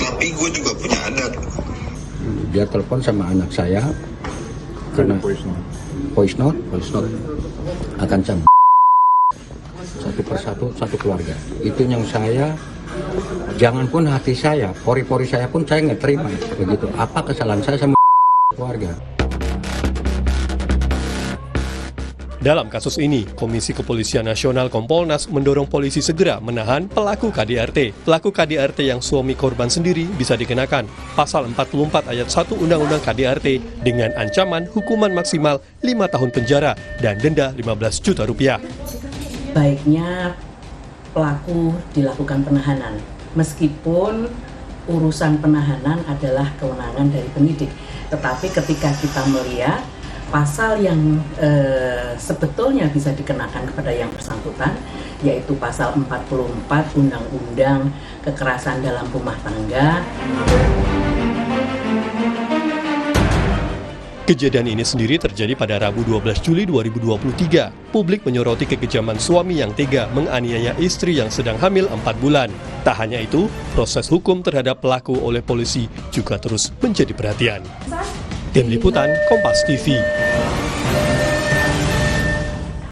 Tapi gue juga punya anak. Dia telepon sama anak saya karena voice note akan satu persatu satu keluarga. Itu yang saya, jangan pun hati saya, pori-pori saya pun saya nggak terima begitu. Apa kesalahan saya sama keluarga? Dalam kasus ini, Komisi Kepolisian Nasional Kompolnas mendorong polisi segera menahan pelaku KDRT. Pelaku KDRT yang suami korban sendiri bisa dikenakan Pasal 44 Ayat 1 Undang-Undang KDRT dengan ancaman hukuman maksimal 5 tahun penjara dan denda 15 juta rupiah. Baiknya pelaku dilakukan penahanan, meskipun urusan penahanan adalah kewenangan dari penyidik. Tetapi ketika kita melihat pasal yang sebetulnya bisa dikenakan kepada yang bersangkutan, yaitu pasal 44 Undang-Undang Kekerasan dalam Rumah Tangga. Kejadian ini sendiri terjadi pada Rabu 12 Juli 2023. Publik menyoroti kekejaman suami yang tega menganiaya istri yang sedang hamil 4 bulan. Tak hanya itu, proses hukum terhadap pelaku oleh polisi juga terus menjadi perhatian. Tim Liputan, Kompas TV.